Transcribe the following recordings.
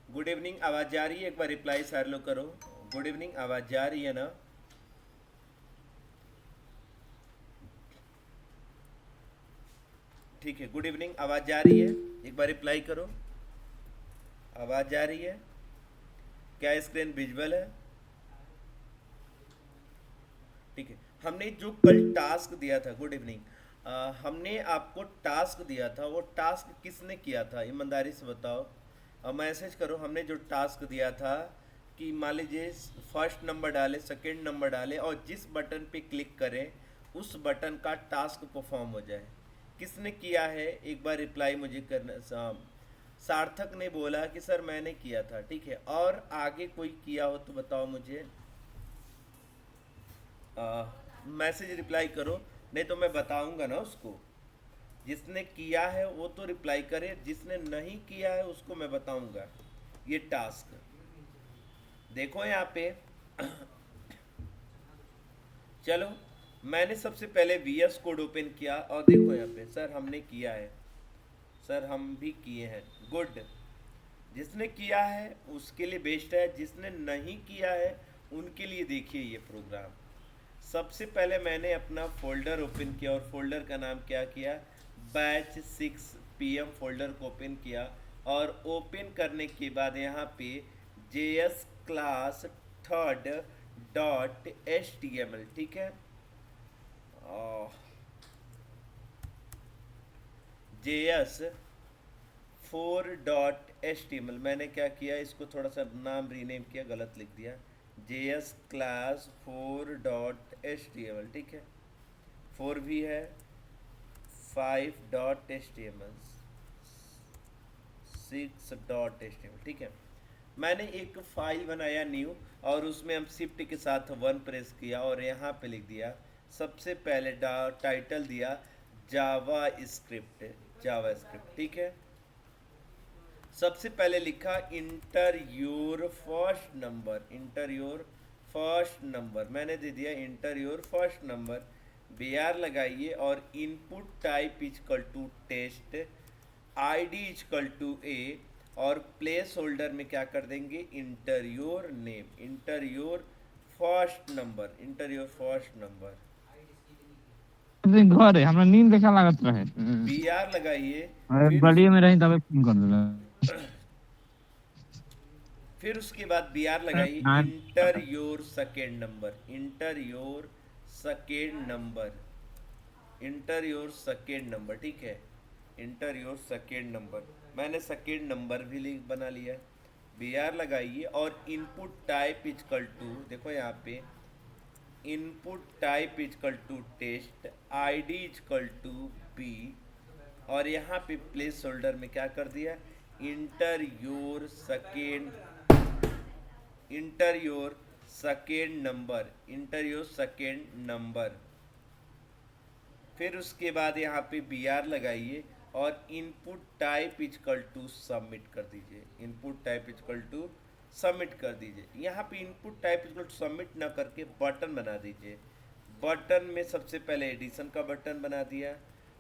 Good evening, आवाज जा रही है? एक बार रिप्लाई सर लो करो। गुड इवनिंग, आवाज जा रही है ना? ठीक है, गुड इवनिंग, आवाज जा रही है? एक बार रिप्लाई करो। आवाज जा रही है? क्या स्क्रीन विजुअल है? ठीक है। हमने जो कल टास्क दिया था, गुड इवनिंग, हमने आपको टास्क दिया था, वो टास्क किसने किया था? ईमानदारी से बताओ। मैसेज करो। हमने जो टास्क दिया था कि मान लीजिए फर्स्ट नंबर डाले, सेकंड नंबर डाले और जिस बटन पे क्लिक करें उस बटन का टास्क परफॉर्म हो जाए। किसने किया है? एक बार रिप्लाई मुझे करना। सार्थक ने बोला कि सर मैंने किया था। ठीक है, और आगे कोई किया हो तो बताओ मुझे। मैसेज रिप्लाई करो, नहीं तो मैं बताऊंगा ना उसको। जिसने किया है वो तो रिप्लाई करे, जिसने नहीं किया है उसको मैं बताऊंगा ये टास्क। देखो यहाँ पे। चलो, मैंने सबसे पहले वीएस कोड ओपन किया और देखो यहाँ पे सर हमने किया है। सर हम भी किए हैं। गुड। जिसने किया है उसके लिए बेस्ट है, जिसने नहीं किया है उनके लिए देखिए ये प्रोग्राम। सबसे पहले मैंने अपना फोल्डर ओपन किया और फोल्डर का नाम क्या किया? बैच 6 PM फोल्डर को ओपन किया। और ओपन करने के बाद यहाँ पे JS क्लास थर्ड .html, ठीक है। JS 4.html मैंने क्या किया, इसको थोड़ा सा नाम रीनेम किया, गलत लिख दिया। JS क्लास 4.html, ठीक है। 4 भी है, 5.html, 6.html, ठीक है। मैंने एक फाइल बनाया न्यू, और उसमें हम शिफ्ट के साथ 1 प्रेस किया और यहाँ पे लिख दिया। सबसे पहले टाइटल दिया जावा स्क्रिप्ट। जावा स्क्रिप्ट, ठीक है। सबसे पहले लिखा enter your first number. Enter your first number मैंने दे दिया, enter your first number. BR लगाइए और input type equal to test, ID equal to a, और प्लेस होल्डर में क्या कर देंगे? Enter your name, enter your first number, enter your first number. दिन घर है हमरा नींद देखा लागत रहे। BR लगाइए। अरे फिर गलिए में रही तबे फोन कर देला। फिर उसके बाद BR लगाइए, inter your second number, enter your second number, enter your second number, ठीक है। इंटर योर सेकेंड नंबर, मैंने सेकेंड नंबर भी लिख बना लिया। BR लगाइए और इनपुट टाइप इजकल टू, देखो यहाँ पे input type equal to test, ID equal to B, और यहाँ पे प्लेस होल्डर में क्या कर दिया? Enter your second, enter your second number, enter your second number. फिर उसके बाद यहाँ पे BR लगाइए और input type equal to submit कर दीजिए, input type equal to submit कर दीजिए। यहाँ पे input type equal to submit ना करके बटन बना दीजिए। बटन में सबसे पहले एडिशन का बटन बना दिया।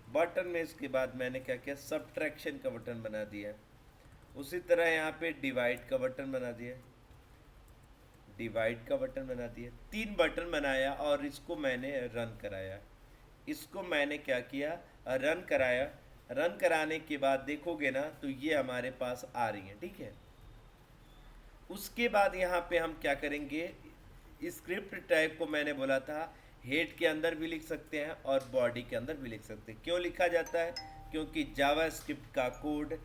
बटन में इसके बाद मैंने क्या किया? सब्ट्रैक्शन का बटन बना दिया। उसी तरह यहाँ पे डिवाइड का बटन बना दिया, डिवाइड का बटन बना दिया। 3 बटन बनाया और इसको मैंने रन कराया। इसको मैंने क्या किया? रन कराया। रन कराने के बाद देखोगे ना तो ये हमारे पास आ रही है, ठीक है। उसके बाद यहाँ पे हम क्या करेंगे? स्क्रिप्ट टाइप को मैंने बोला था हेड के अंदर भी लिख सकते हैं और बॉडी के अंदर भी लिख सकते हैं। क्यों लिखा जाता है? क्योंकि जावा स्क्रिप्ट का कोड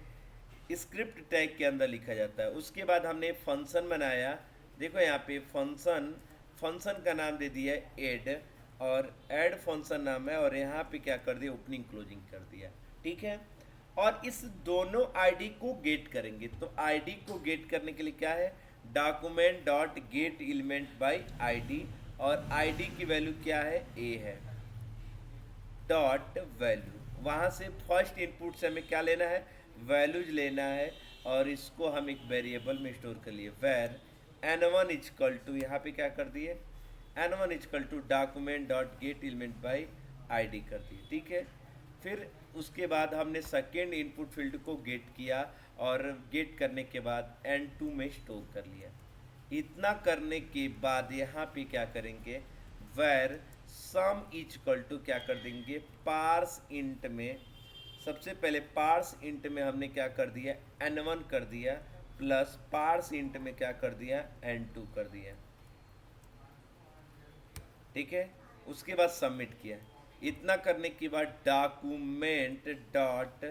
स्क्रिप्ट टैग के अंदर लिखा जाता है। उसके बाद हमने फंक्शन बनाया। देखो यहाँ पे फंक्शन, फंक्शन का नाम दे दिया ऐड, और ऐड फंक्शन नाम है, और यहाँ पे क्या कर दिया? ओपनिंग क्लोजिंग कर दिया, ठीक है। और इस दोनों आईडी को गेट करेंगे। तो आईडी को गेट करने के लिए क्या है? Document dot get element by ID, और आईडी की वैल्यू क्या है? ए है। डॉट वैल्यू, वहाँ से फर्स्ट इनपुट से हमें क्या लेना है? वैल्यूज लेना है, और इसको हम एक वेरिएबल में स्टोर कर लिए। वेर n1 इजकल टू, यहाँ पे क्या कर दिए? n1 equal to document dot get element by ID कर दिए, ठीक है। फिर उसके बाद हमने सेकेंड इनपुट फील्ड को गेट किया और गेट करने के बाद N2 में स्टोर कर लिया। इतना करने के बाद यहाँ पे क्या करेंगे, var sum is equal to क्या कर देंगे, पार्स इंट में सबसे पहले पार्स इंट में हमने क्या कर दिया, N1 कर दिया, प्लस पार्स इंट में क्या कर दिया, N2 कर दिया। ठीक है, उसके बाद सबमिट किया। इतना करने के बाद डॉक्यूमेंट डॉट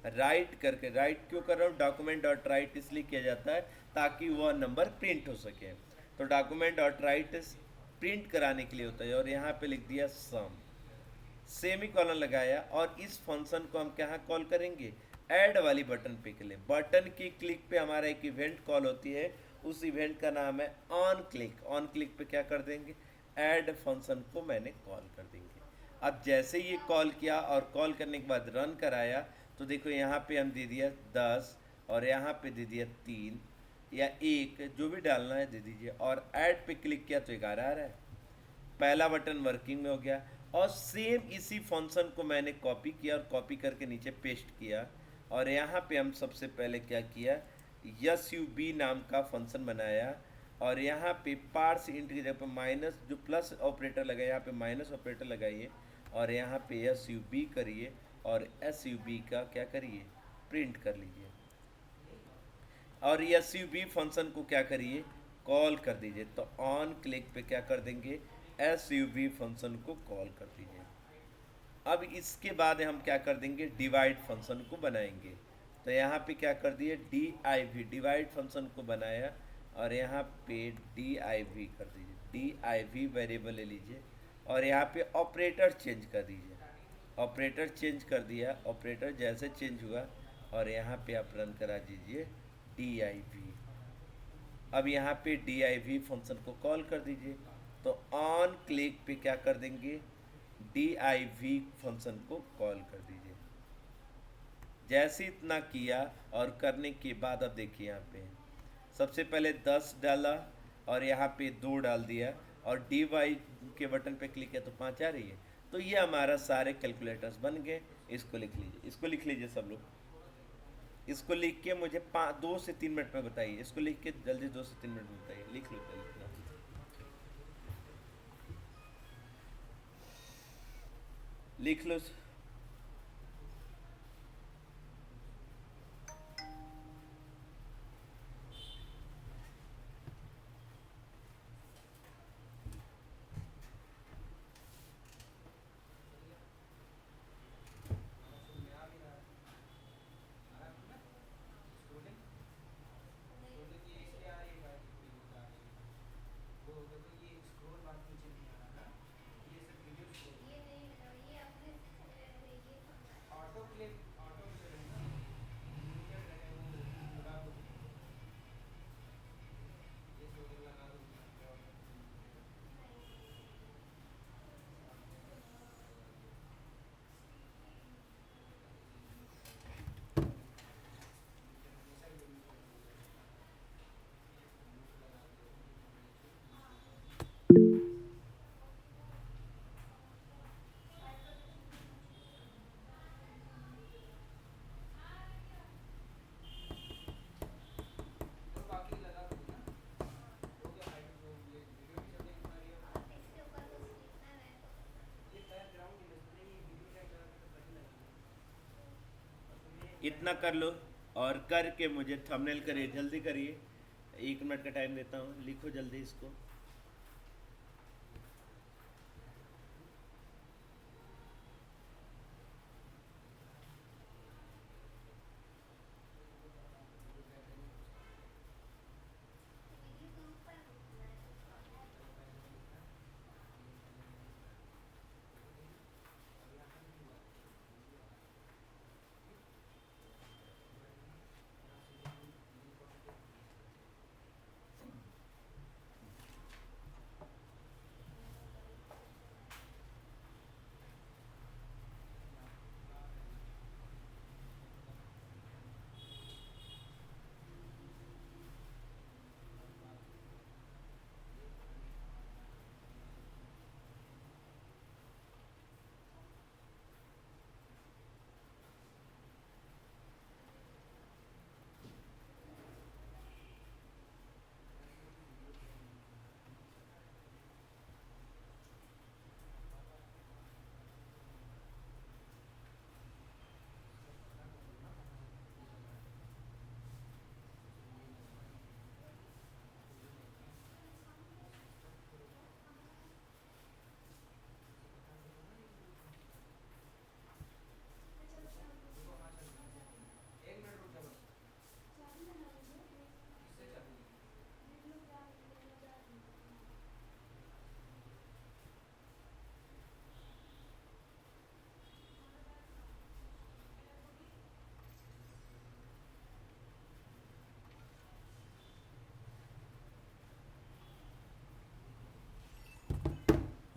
राइट करके, राइट क्यों कर रहा हूँ, डॉक्यूमेंट डॉट राइट इसलिए किया जाता है ताकि वह नंबर प्रिंट हो सके। तो डॉक्यूमेंट डॉट राइट प्रिंट कराने के लिए होता है। और यहाँ पे लिख दिया सम, सेमी कॉलन लगाया, और इस फंक्शन को हम क्या कॉल करेंगे, ऐड वाली बटन पे के लिए। बटन की क्लिक पे हमारा एक इवेंट कॉल होती है, उस इवेंट का नाम है ऑन क्लिक। ऑन क्लिक पे क्या कर देंगे, ऐड फंक्शन को मैंने कॉल कर देंगे। अब जैसे ये कॉल किया और कॉल करने के बाद रन कराया, तो देखो यहाँ पे हम दे दिया 10 और यहाँ पे दे दिया 3 या 1, जो भी डालना है दे दीजिए, और ऐड पे क्लिक किया तो 11 आ रहा है। पहला बटन वर्किंग में हो गया। और सेम इसी फंक्शन को मैंने कॉपी किया और कॉपी करके नीचे पेस्ट किया। और यहाँ पे हम सबसे पहले क्या किया, SUB नाम का फंक्शन बनाया, और यहाँ पे पार्स इंट की जगह पे माइनस, जो प्लस ऑपरेटर लगाया यहाँ पे माइनस ऑपरेटर लगाइए, और यहाँ पे SUB करिए, और SUB का क्या करिए, प्रिंट कर लीजिए। और SUB फंक्शन को क्या करिए, कॉल कर दीजिए। तो ऑन क्लिक पे क्या कर देंगे, SUB फंक्शन को कॉल कर दीजिए। अब इसके बाद हम क्या कर देंगे, डिवाइड फंक्शन को बनाएंगे। तो यहाँ पे क्या कर दिए, DIV डिवाइड फंक्शन को बनाया, और यहाँ पे DIV कर दीजिए, DIV वेरिएबल ले लीजिए, और यहाँ पे ऑपरेटर चेंज कर दीजिए। ऑपरेटर चेंज कर दिया, ऑपरेटर जैसे चेंज हुआ, और यहाँ पे आप रन करा दीजिए DIV। अब यहाँ पे DIV फंक्शन को कॉल कर दीजिए। तो ऑन क्लिक पे क्या कर देंगे, DIV फंक्शन को कॉल कर दीजिए। जैसे इतना किया और करने के बाद अब देखिए यहाँ पे सबसे पहले 10 डाला, और यहाँ पे 2 डाल दिया, और DY के बटन पे क्लिक किया तो 5 आ रही है। तो ये हमारा सारे कैलकुलेटर्स बन गए। इसको लिख लीजिए, इसको लिख लीजिए सब लोग। इसको लिख के मुझे 2 से 3 मिनट में बताइए। इसको लिख के जल्दी 2 से 3 मिनट में बताइए। लिख लो, लिखना, लिख लो। इतना कर लो, और करके मुझे थंबनेल करिए, जल्दी करिए। 1 मिनट का टाइम देता हूँ, लिखो जल्दी इसको।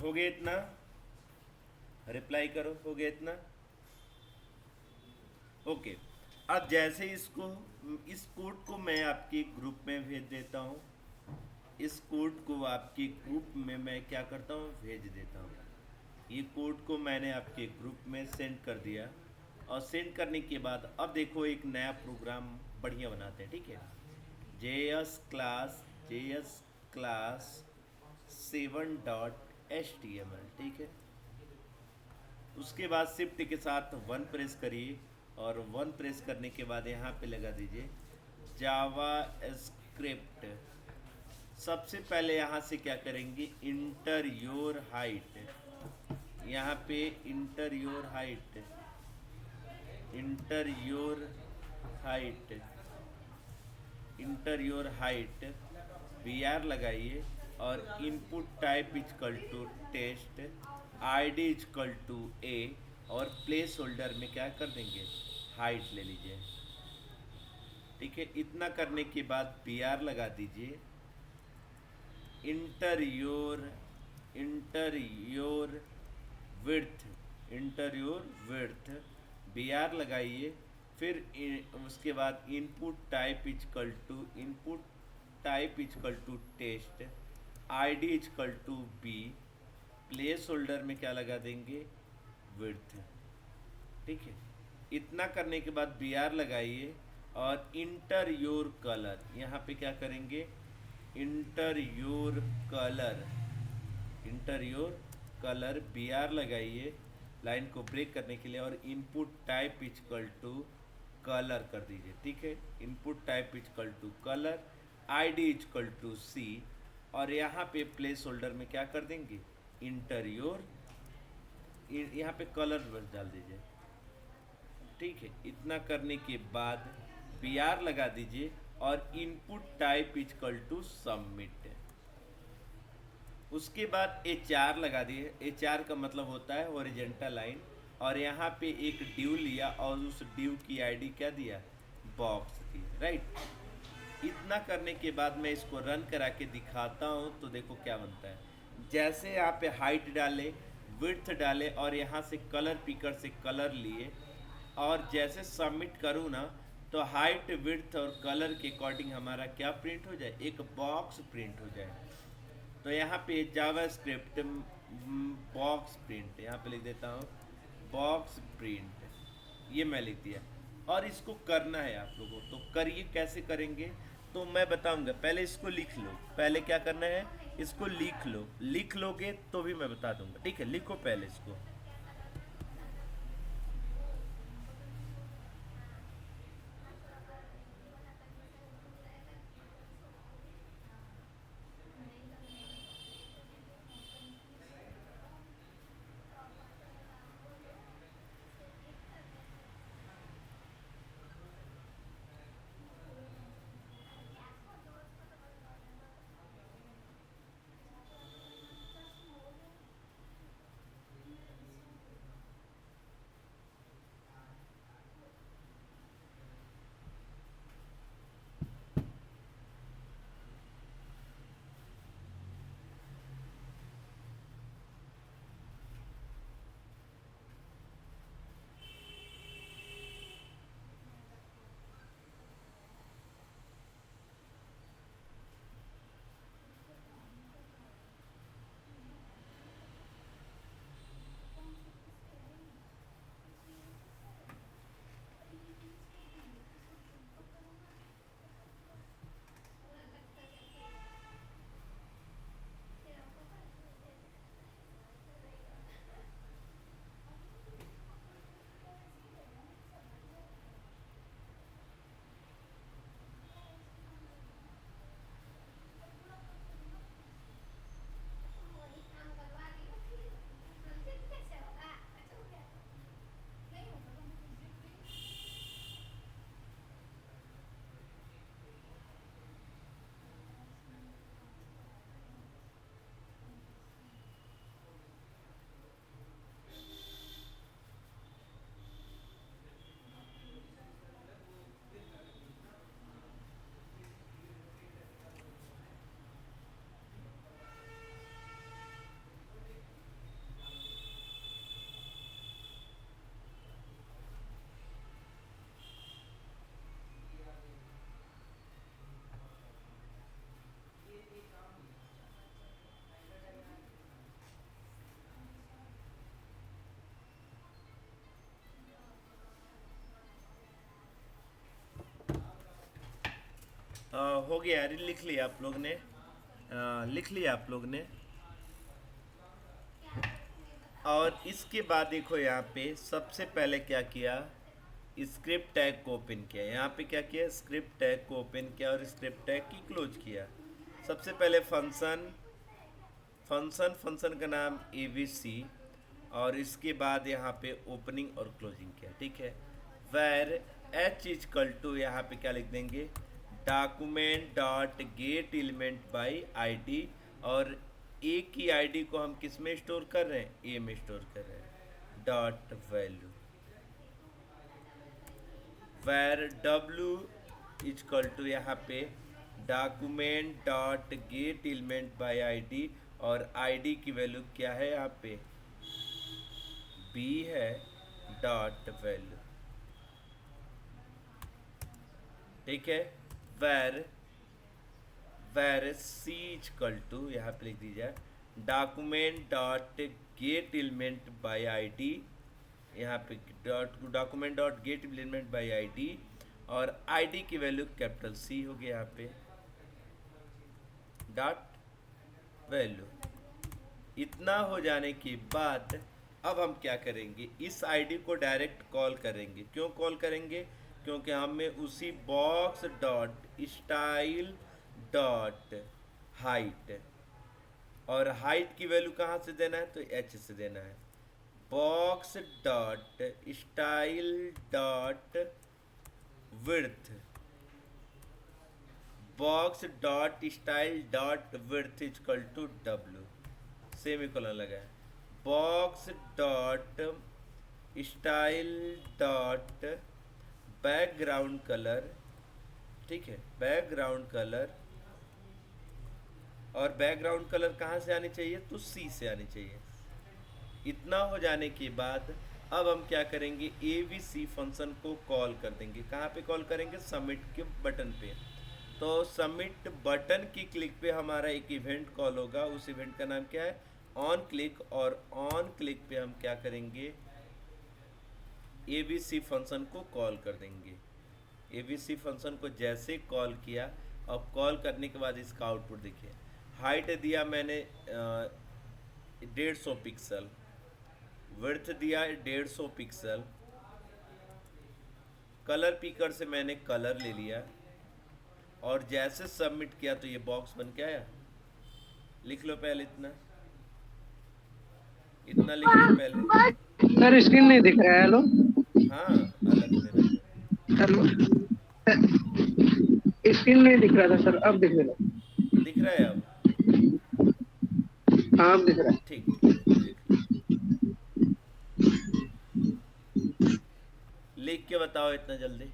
हो गया इतना? रिप्लाई करो, हो गया इतना? ओके। अब जैसे इसको, इस कोड को मैं आपके ग्रुप में भेज देता हूँ, इस कोड को आपके ग्रुप में मैं क्या करता हूँ, भेज देता हूँ। ये कोड को मैंने आपके ग्रुप में सेंड कर दिया, और सेंड करने के बाद अब देखो एक नया प्रोग्राम बढ़िया बनाते हैं, ठीक है। JS क्लास 7.html, ठीक है। उसके बाद शिफ्ट के साथ 1 प्रेस करिए, और 1 प्रेस करने के बाद यहाँ पे लगा दीजिए जावा स्क्रिप्ट। सबसे पहले यहाँ से क्या करेंगे, इंटर योर हाइट। यहाँ पे enter your height, enter your height, enter your height BR लगाइए, और input type equal to test, ID equal to A, और प्लेस होल्डर में क्या कर देंगे, हाइट ले लीजिए, ठीक है। इतना करने के बाद BR लगा दीजिए, enter your width, enter your width BR लगाइए। फिर उसके बाद input type equal to, input type equal to test, ID equal to B, place holder में क्या लगा देंगे, विड्थ, ठीक है। इतना करने के बाद BR लगाइए, और इंटर योर कलर, यहाँ पे क्या करेंगे, enter your colour, enter your colour BR लगाइए लाइन को ब्रेक करने के लिए, और input type equal to colour कर दीजिए, ठीक है। Input type equal to colour, ID equal to C, और यहाँ पे प्लेस होल्डर में क्या कर देंगे, इंटर योर, यहाँ पे कलर बस डाल दीजिए, ठीक है। इतना करने के बाद BR लगा दीजिए, और input type equal to submit. उसके बाद HR लगा दिए, HR का मतलब होता है हॉरिजेंटल लाइन, और यहाँ पे एक ड्यू लिया, और उस ड्यू की ID क्या दिया, बॉक्स दी, राइट। इतना करने के बाद मैं इसको रन करा के दिखाता हूँ, तो देखो क्या बनता है। जैसे यहाँ पे हाइट डाले, विड्थ डाले, और यहाँ से कलर पिकर से कलर लिए, और जैसे सबमिट करूँ ना, तो हाइट विड्थ और कलर के अकॉर्डिंग हमारा क्या प्रिंट हो जाए, एक बॉक्स प्रिंट हो जाए। तो यहाँ पे जावा स्क्रिप्ट बॉक्स प्रिंट, यहाँ पे लिख देता हूँ बॉक्स प्रिंट, ये मैं लिख दिया। और इसको करना है आप लोगों, तो करिए, कैसे करेंगे तो मैं बताऊंगा। पहले इसको लिख लो, पहले क्या करना है, इसको लिख लो, लिख लोगे तो भी मैं बता दूंगा, ठीक है। लिखो पहले इसको, हो गया, लिख लिया आप लोग ने, लिख लिया आप लोग ने। और इसके बाद देखो यहाँ पे सबसे पहले क्या किया, स्क्रिप्ट टैग को ओपन किया। यहाँ पे क्या किया, स्क्रिप्ट टैग को ओपन किया और स्क्रिप्ट टैग की क्लोज किया। सबसे पहले फंक्शन, फंक्शन का नाम abc, और इसके बाद यहाँ पे ओपनिंग और क्लोजिंग किया, ठीक है। वेर एच इजकल टू, यहाँ पे क्या लिख देंगे, document dot get element by ID, और ए की आईडी को हम किस में स्टोर कर रहे हैं, ए में स्टोर कर रहे हैं, dot value. Var W equal to, यहाँ पे document dot get element by ID, और आईडी की वैल्यू क्या है यहाँ पे, बी है, डॉट वैल्यू, ठीक है। Var var C equal to, यहाँ पे लिख दीजिए document dot get element by ID, यहाँ पे document dot get element by ID, और आईडी की वैल्यू कैपिटल सी हो गया यहाँ पे, डॉट वैल्यू। इतना हो जाने के बाद अब हम क्या करेंगे, इस आईडी को डायरेक्ट कॉल करेंगे। क्यों कॉल करेंगे, क्योंकि हमें उसी box dot style dot height, और हाइट की वैल्यू कहाँ से देना है, तो एच से देना है। Box dot style dot width, box dot style dot width equal to W, semicolon लगाए। Box dot style dot background colour, ठीक है, बैकग्राउंड कलर, और बैकग्राउंड कलर कहाँ से आनी चाहिए, तो सी से आनी चाहिए। इतना हो जाने के बाद अब हम क्या करेंगे, abc फंक्शन को कॉल कर देंगे। कहाँ पे कॉल करेंगे, सबमिट के बटन पे। तो सबमिट बटन की क्लिक पे हमारा एक इवेंट कॉल होगा, उस इवेंट का नाम क्या है, ऑन क्लिक, और ऑन क्लिक पे हम क्या करेंगे, abc फंक्शन को कॉल कर देंगे। abc फंक्शन को जैसे कॉल किया, अब कॉल करने के बाद इसका आउटपुट देखिए। हाइट दिया मैंने 150 पिक्सल, विड्थ दिया 150 पिक्सल, कलर पिकर से मैंने कलर ले लिया, और जैसे सबमिट किया तो ये बॉक्स बन के आया। लिख लो पहले इतना, इतना लिख लो पहले। सर स्क्रीन नहीं दिख रहा है। हेलो हाँ, अलग से रखो। हेलो, स्क्रीन नहीं दिख रहा था सर, अब दिख रहा है। दिख रहा है अब, हाँ अब दिख रहा है। ठीक ठीक, लिख लो, लिख के बताओ इतना जल्दी।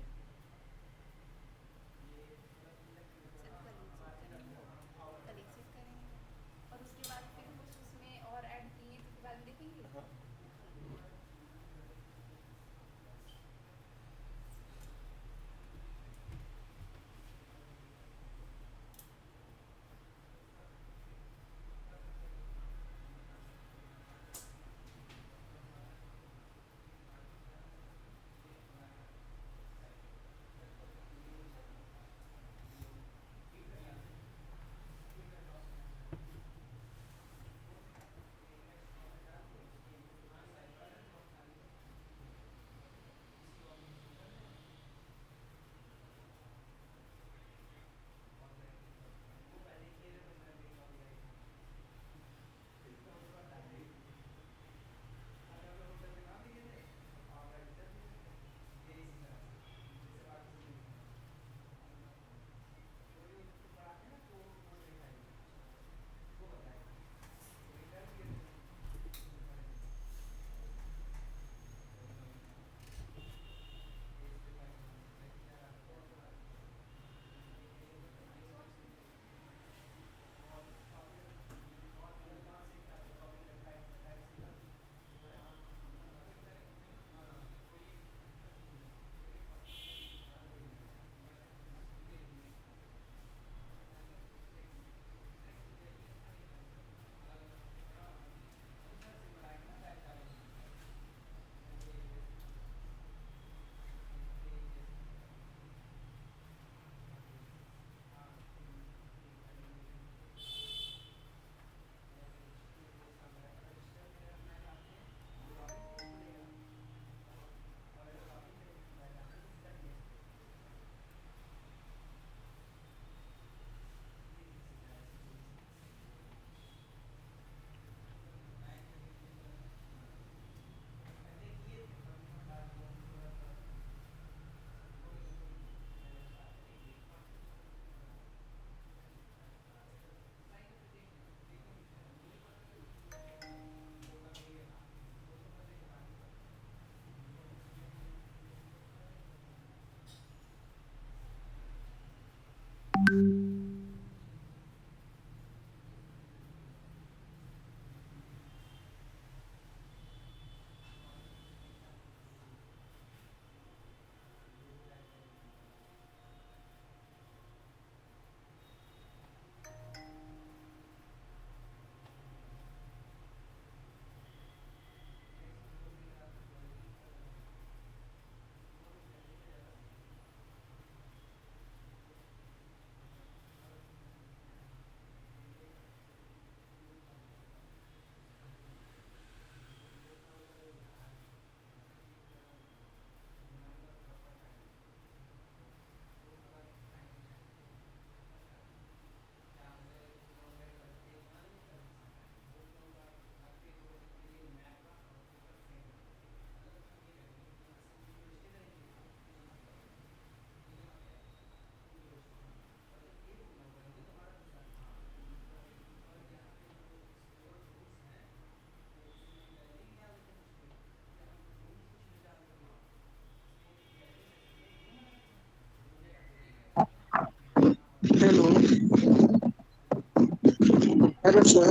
खैरियत से है?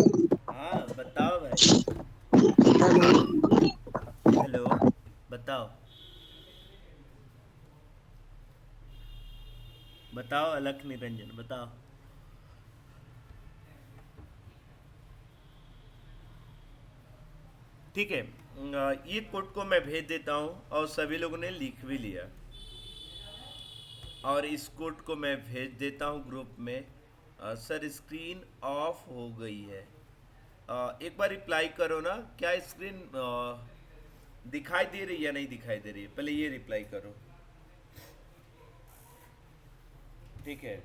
हाँ बताओ भाई। हेलो। हेलो। बताओ। बताओ अलख निरंजन बताओ। ठीक है, ये कोड को मैं भेज देता हूँ और सभी लोगों ने लिख भी लिया, और इस कोड को मैं भेज देता हूँ ग्रुप में। सर स्क्रीन ऑफ हो गई है। एक बार रिप्लाई करो ना, क्या स्क्रीन दिखाई दे रही है या नहीं दिखाई दे रही है, पहले ये रिप्लाई करो। ठीक है,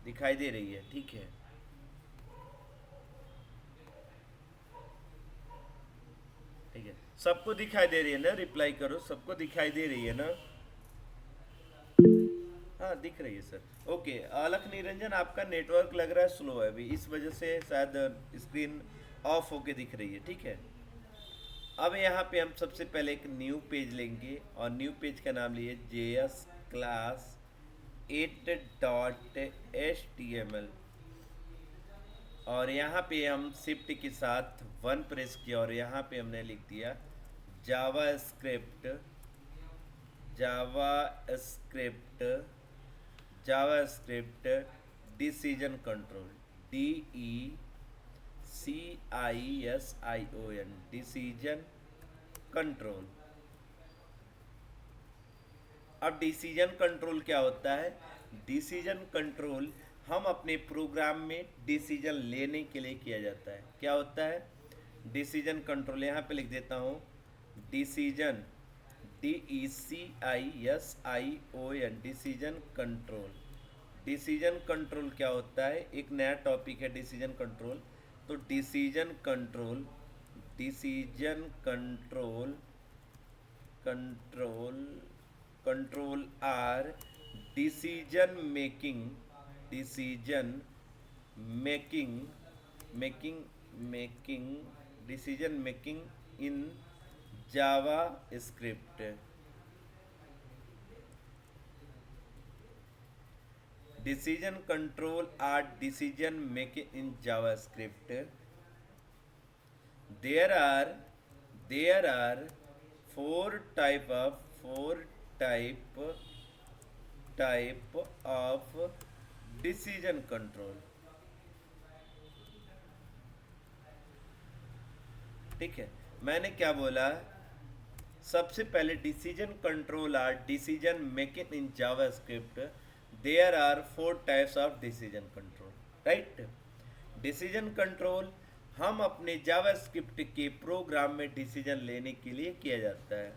दिखाई दे रही है, ठीक है। ठीक है, सबको दिखाई दे रही है ना, रिप्लाई करो, सबको दिखाई दे रही है ना। हाँ दिख रही है सर। ओके, अलख निरंजन आपका नेटवर्क लग रहा है स्लो है अभी, इस वजह से शायद स्क्रीन ऑफ होके दिख रही है, ठीक है। अब यहाँ पे हम सबसे पहले एक न्यू पेज लेंगे, और न्यू पेज का नाम लिए JS क्लास 8.html, और यहाँ पे हम शिफ्ट के साथ 1 प्रेस किया, और यहाँ पे हमने लिख दिया JavaScript, JavaScript, JavaScript decision control, DECISION, decision control. अब डिसीजन कंट्रोल क्या होता है? डिसीजन कंट्रोल हम अपने प्रोग्राम में डिसीजन लेने के लिए किया जाता है। क्या होता है डिसीजन कंट्रोल? यहाँ पे लिख देता हूँ decision, DECISION, decision control. Decision control क्या होता है? एक नया टॉपिक है डिसीजन कंट्रोल। तो decision control, decision control, control, control are decision making, decision making, making, making, decision making in JavaScript. decision control are decision making in JavaScript. There are four type of decision control. ठीक है, मैंने क्या बोला? सबसे पहले decision control are decision making in JavaScript. There are 4 types of decision control, right. Decision control हम अपने JavaScript के प्रोग्राम में डिसीजन लेने के लिए किया जाता है।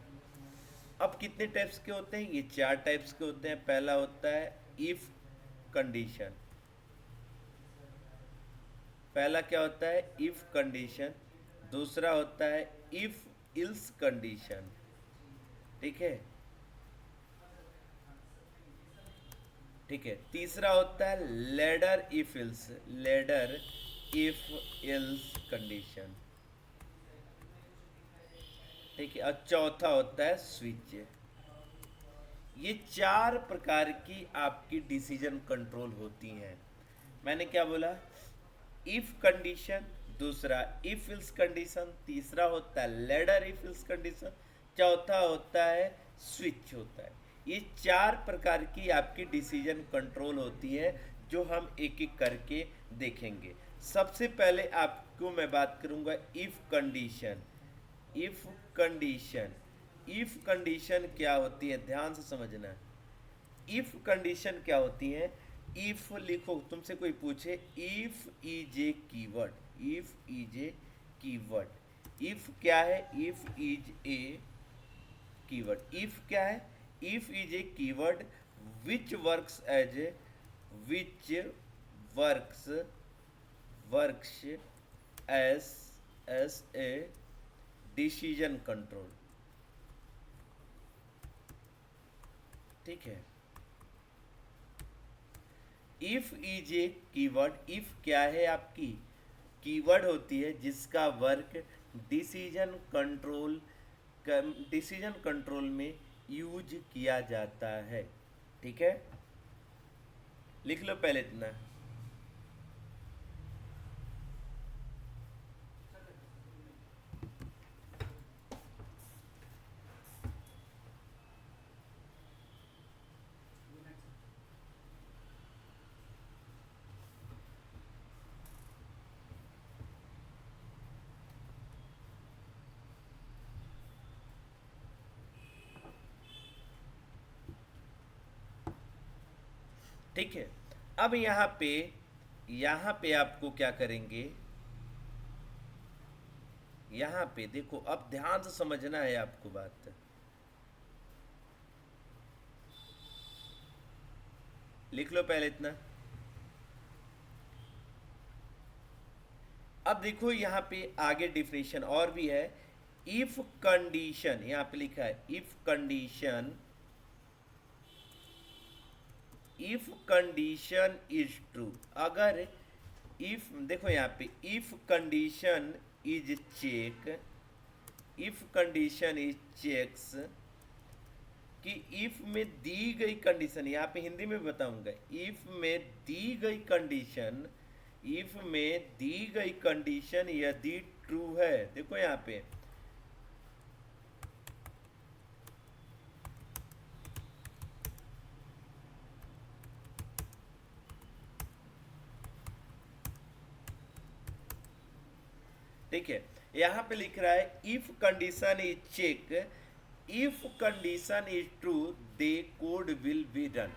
अब कितने टाइप्स के होते हैं? ये 4 टाइप्स के होते हैं। पहला होता है इफ कंडीशन। पहला क्या होता है? If condition. दूसरा होता है इफ इल्स कंडीशन, ठीक है, ठीक है। तीसरा होता है ladder if ills, ladder if ills condition, ठीक है। और चौथा होता है स्विच। ये 4 प्रकार की आपकी डिसीजन कंट्रोल होती हैं। मैंने क्या बोला? इफ कंडीशन, दूसरा इफ इल्स कंडीशन, तीसरा होता है लेडर इफ इल्स कंडीशन, चौथा होता है स्विच होता है। ये 4 प्रकार की आपकी डिसीजन कंट्रोल होती है, जो हम एक एक करके देखेंगे। सबसे पहले आपको मैं बात करूंगा if condition. If condition, if condition क्या होती है? ध्यान से समझना। इफ कंडीशन क्या होती है? इफ लिखो, तुमसे कोई पूछे if is a keyword, if is a keyword. If क्या है? If is a keyword. If क्या है? If is a keyword which works as a, which works, works as a decision control, ठीक है। If is a keyword, if क्या है? आपकी keyword होती है जिसका work decision control, decision control में यूज किया जाता है, ठीक है। लिख लो पहले इतना। ठीक है। अब यहाँ पे आपको क्या करेंगे, यहाँ पे देखो, अब ध्यान से समझना है आपको बात। लिख लो पहले इतना। अब देखो यहाँ पे आगे डिफिनेशन और भी है। इफ कंडीशन, यहाँ पे लिखा है if condition, if condition is true, अगर इफ, देखो यहाँ पे if condition is check, if condition is checks, कि इफ में दी गई कंडीशन, यहाँ पे हिंदी में बताऊंगा, इफ में दी गई कंडीशन, इफ में दी गई कंडीशन यदि ट्रू है, देखो यहाँ पे ठीक है, यहाँ पे लिख रहा है if condition is check, if condition is true the code will be run.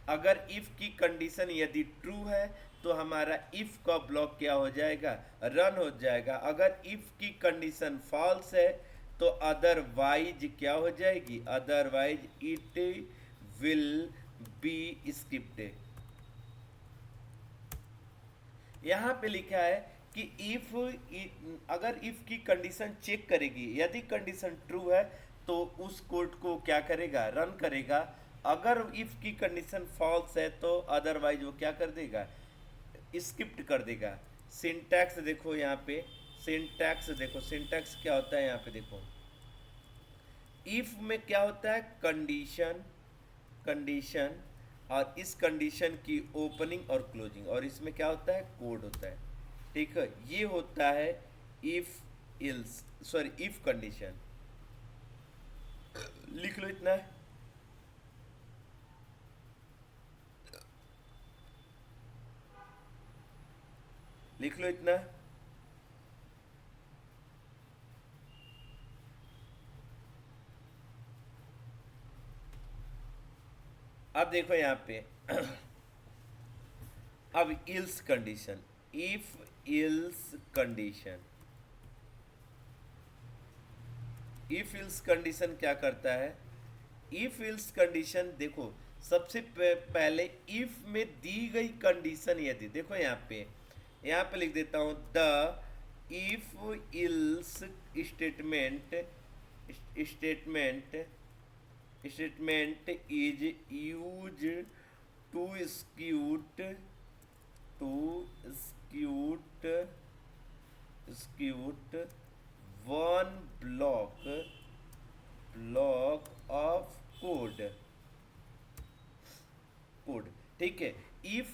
अगर इफ की कंडीशन यदि ट्रू है तो हमारा इफ का ब्लॉक क्या हो जाएगा, रन हो जाएगा। अगर इफ की कंडीशन फॉल्स है तो अदरवाइज क्या हो जाएगी, otherwise it will be skipped. यहाँ पे लिखा है कि इफ, अगर इफ की कंडीशन चेक करेगी, यदि कंडीशन ट्रू है तो उस कोड को क्या करेगा, रन करेगा। अगर इफ की कंडीशन फॉल्स है तो अदरवाइज वो क्या कर देगा, स्किप्ट कर देगा। सिंटैक्स देखो यहाँ पे, सिंटैक्स देखो, सिंटैक्स क्या होता है यहाँ पे देखो। इफ में क्या होता है, कंडीशन, कंडीशन, और इस कंडीशन की ओपनिंग और क्लोजिंग, और इसमें क्या होता है, कोड होता है। ठीक है, ये होता है if ills, sorry if condition. लिख लो इतना, लिख लो इतना। अब देखो यहाँ पे अब ills condition, if ills condition, if ills condition क्या करता है, इफ इल्स कंडीशन देखो, सबसे पहले इफ में दी गई कंडीशन यदि, देखो यहाँ पे लिख देता हूं, the if else statement, statement, statement is use to execute, to execute, execute one block, block of code, code. ठीक है, इफ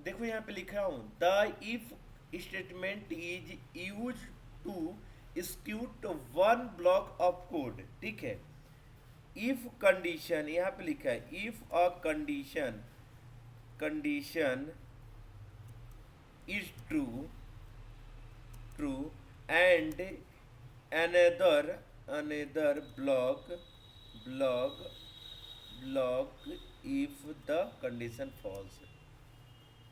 देखो यहाँ पे लिख रहा हूं, the if statement is use to execute one block of code. ठीक है, इफ कंडीशन, यहाँ पे लिखा है if a condition, condition is true, true and another, another block, block, block if the condition false,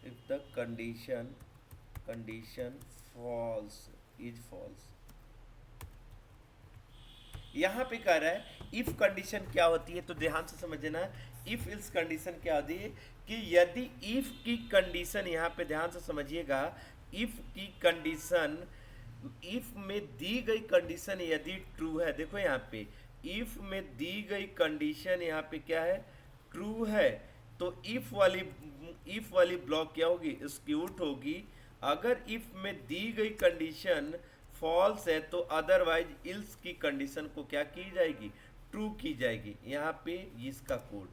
if the condition, condition false, is false। यहाँ पे कह रहा है इफ कंडीशन क्या होती है, तो ध्यान से समझना। इफ इल्स कंडीशन क्या होती है कि यदि इफ की कंडीशन, यहाँ पे ध्यान से समझिएगा, इफ की कंडीशन, इफ में दी गई कंडीशन यदि ट्रू है, देखो यहाँ पे इफ में दी गई कंडीशन यहाँ पे क्या है, ट्रू है, तो इफ वाली ब्लॉक क्या होगी, एक्सिक्यूट होगी। अगर इफ में दी गई कंडीशन फॉल्स है तो अदरवाइज इल्स की कंडीशन को क्या की जाएगी, ट्रू की जाएगी। यहाँ पे इसका कोड,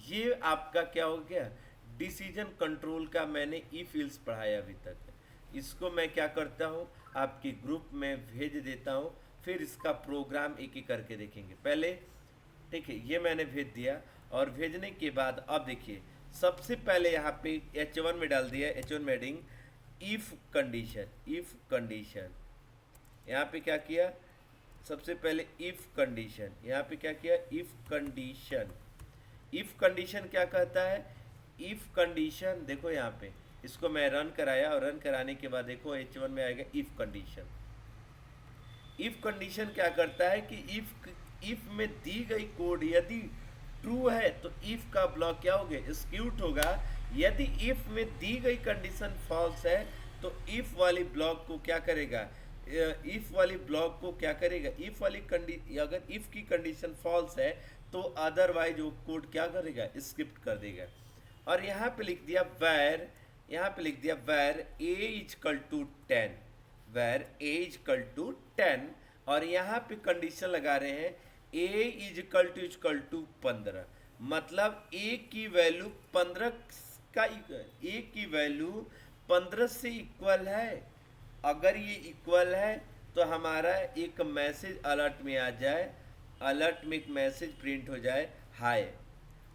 ये आपका क्या हो गया, डिसीजन कंट्रोल का मैंने इफ इल्स पढ़ाया अभी तक। इसको मैं क्या करता हूँ, आपके ग्रुप में भेज देता हूँ, फिर इसका प्रोग्राम एक एक करके देखेंगे पहले। ठीक है, ये मैंने भेज दिया, और भेजने के बाद अब देखिए, सबसे पहले यहाँ पे H1 में डाल दिया, H1 में heading if condition, if condition. यहाँ पे क्या किया, सबसे पहले इफ कंडीशन, यहाँ पे क्या किया, इफ कंडीशन। इफ कंडीशन क्या कहता है, इफ कंडीशन देखो यहाँ पे, इसको मैं रन कराया और रन कराने के बाद देखो H1 में आएगा इफ कंडीशन। इफ कंडीशन क्या करता है कि इफ में दी गई कोड यदि ट्रू है तो इफ का ब्लॉक क्या होगा, एग्जीक्यूट होगा। यदि इफ में दी गई कंडीशन फॉल्स है तो इफ वाली ब्लॉक को क्या करेगा, इफ वाली ब्लॉक को क्या करेगा, इफ वाली अगर इफ की कंडीशन फॉल्स है तो अदरवाइज वो कोड क्या करेगा, स्किप कर देगा। और यहाँ पे लिख दिया वैर, यहाँ पे लिख दिया वैर ए इजकल टू 10, वैर ए इजकल टू 10, और यहाँ पे कंडीशन लगा रहे हैं ए इजकल टू 15, मतलब ए की वैल्यू 15 का, ए की वैल्यू 15 से इक्वल है। अगर ये इक्वल है तो हमारा एक मैसेज अलर्ट में आ जाए, अलर्ट में एक मैसेज प्रिंट हो जाए हाय।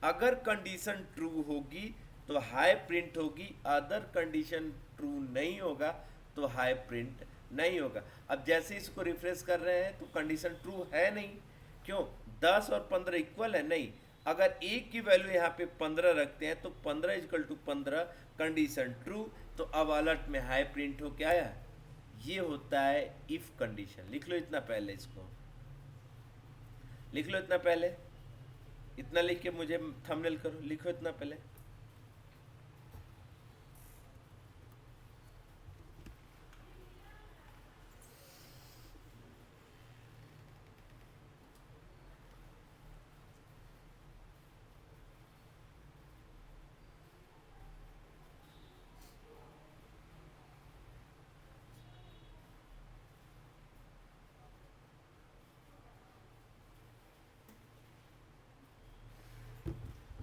अगर कंडीशन ट्रू होगी तो हाई प्रिंट होगी, अदर कंडीशन ट्रू नहीं होगा तो हाई प्रिंट नहीं होगा। अब जैसे इसको रिफ्रेश कर रहे हैं तो कंडीशन ट्रू है नहीं, क्यों, 10 और 15 इक्वल है नहीं। अगर एक की वैल्यू यहाँ पे 15 रखते हैं तो 15 इजकल टू 15 कंडीशन ट्रू, तो अब अलर्ट में हाई प्रिंट हो क्या आया, ये होता है इफ कंडीशन। लिख लो इतना पहले, इसको लिख लो इतना पहले, इतना लिख के मुझे थंबनेल करो, लिखो इतना पहले।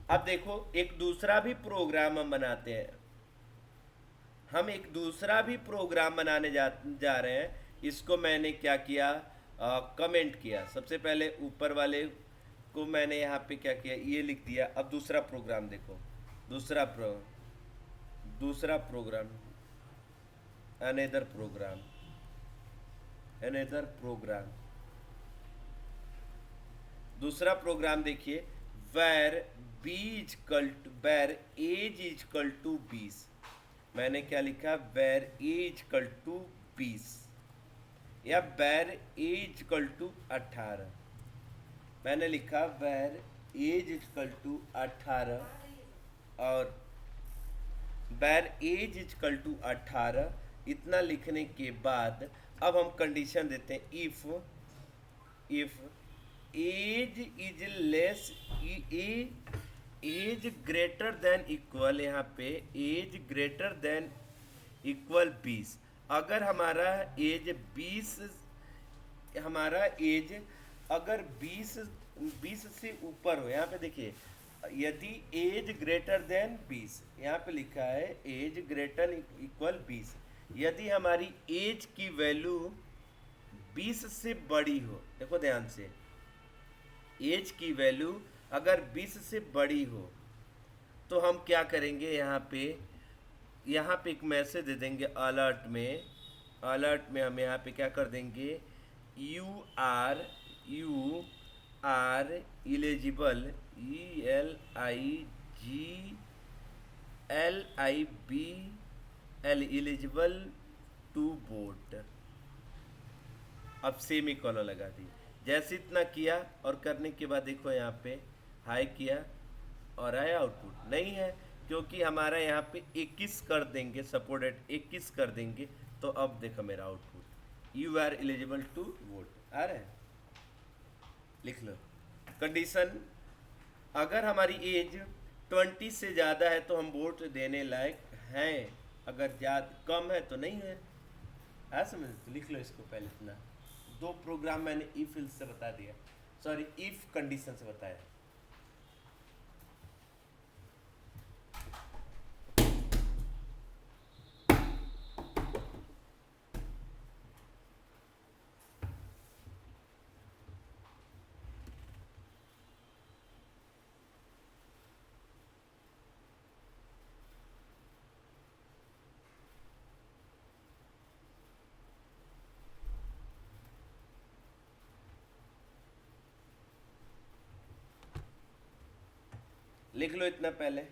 अब देखो एक दूसरा भी प्रोग्राम हम बनाते हैं, हम एक दूसरा भी प्रोग्राम बनाने जा रहे हैं। इसको मैंने क्या किया, कमेंट किया। सबसे पहले ऊपर वाले को मैंने यहाँ पे क्या किया, ये लिख दिया। अब दूसरा प्रोग्राम देखो, दूसरा program, another program, another program, दूसरा प्रोग्राम देखिए, var b equal to, var age equal to 20। मैंने क्या लिखा, वैर ए इजकल टू 20 या वैर ए इजकल टू 18। मैंने लिखा वैर एज इजकल टू 18 और वैर एज इजकल टू 18। इतना लिखने के बाद अब हम कंडीशन देते हैं, if age is less, age greater than equal, यहाँ पे एज ग्रेटर देन इक्वल 20। अगर हमारा एज 20, हमारा एज अगर 20 से ऊपर हो, यहाँ पे देखिए, यदि एज ग्रेटर देन 20, यहाँ पे लिखा है एज ग्रेटर इक्वल 20, यदि हमारी एज की वैल्यू 20 से बड़ी हो, देखो ध्यान से, एज की वैल्यू अगर 20 से बड़ी हो तो हम क्या करेंगे, यहाँ पे एक मैसेज दे देंगे अलर्ट में। अलर्ट में हम यहाँ पे क्या कर देंगे, you are eligible, ELIGIBL, eligible to vote. अब सेमी कॉलर लगा दी। जैसे इतना किया और करने के बाद देखो यहाँ पे हाई किया और आया आउटपुट नहीं है, क्योंकि हमारा यहाँ पे 21 कर देंगे, सपोर्टेड 21 कर देंगे, तो अब देखो मेरा output you are eligible to vote आ रहा है। लिख लो कंडीशन, अगर हमारी एज 20 से ज़्यादा है तो हम वोट देने लायक हैं, अगर ज़्यादा कम है तो नहीं है। आ समझ, तो लिख लो इसको पहले इतना। दो प्रोग्राम मैंने इफ से बता दिया, सॉरी इफ कंडीशन से बताया। लिख लो इतना पहले,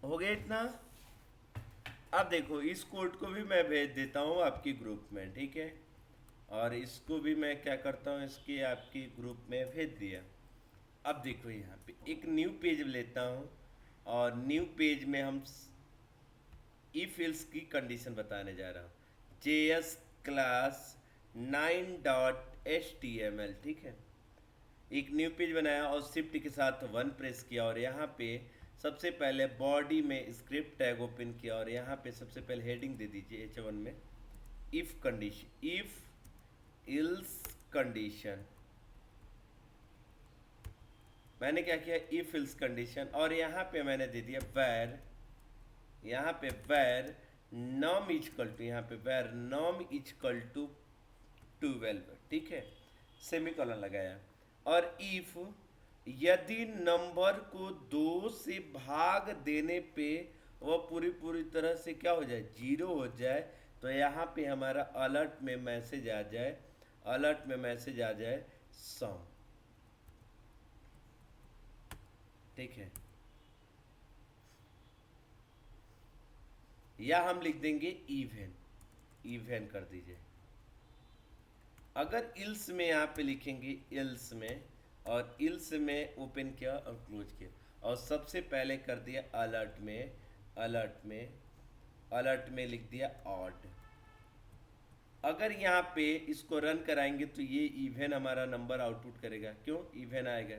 हो गया इतना। अब देखो इस कोड को भी मैं भेज देता हूँ आपकी ग्रुप में, ठीक है। और इसको भी मैं क्या करता हूँ, इसके आपकी ग्रुप में भेज दिया। अब देखो यहाँ पे एक न्यू पेज लेता हूँ और न्यू पेज में हम इफ एल्स की कंडीशन बताने जा रहा हूँ। JS क्लास 9.html, ठीक है। एक न्यू पेज बनाया और शिफ्ट के साथ 1 प्रेस किया और यहाँ पे सबसे पहले बॉडी में स्क्रिप्ट टैग ओपन किया और यहाँ पे सबसे पहले हेडिंग दे दीजिए H1 में if condition, if ills condition. मैंने क्या किया, इफ इल्स कंडीशन, और यहाँ पे मैंने दे दिया वैर, यहाँ पे वैर नॉम इजकल टू, यहाँ पे वैर नॉम इजकल टू 12, ठीक है, सेमीकोलन लगाया। और इफ यदि नंबर को 2 से भाग देने पे वह पूरी तरह से क्या हो जाए, 0 हो जाए, तो यहाँ पे हमारा अलर्ट में मैसेज आ जाए, अलर्ट में मैसेज आ जाए सम, ठीक है। या हम लिख देंगे इवन, इवन कर दीजिए। अगर इल्स में यहाँ पे लिखेंगे इल्स में, और इल्स में ओपन किया और क्लोज किया और सबसे पहले कर दिया अलर्ट में, अलर्ट में, अलर्ट में लिख दिया ऑड। अगर यहाँ पे इसको रन कराएंगे तो ये इवन हमारा नंबर आउटपुट करेगा। क्यों इवन आएगा,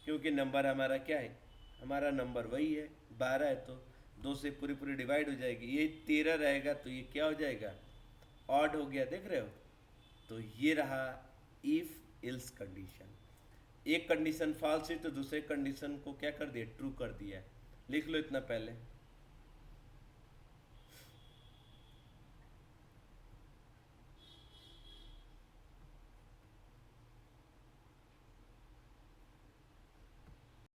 क्योंकि नंबर हमारा क्या है, हमारा नंबर वही है 12 है, तो 2 से पूरी डिवाइड हो जाएगी। ये 13 रहेगा तो ये क्या हो जाएगा, ऑड हो गया, देख रहे हो। तो ये रहा इफ इल्स कंडीशन। एक कंडीशन फॉल्स है तो दूसरे कंडीशन को क्या कर दिया, ट्रू कर दिया। लिख लो इतना पहले।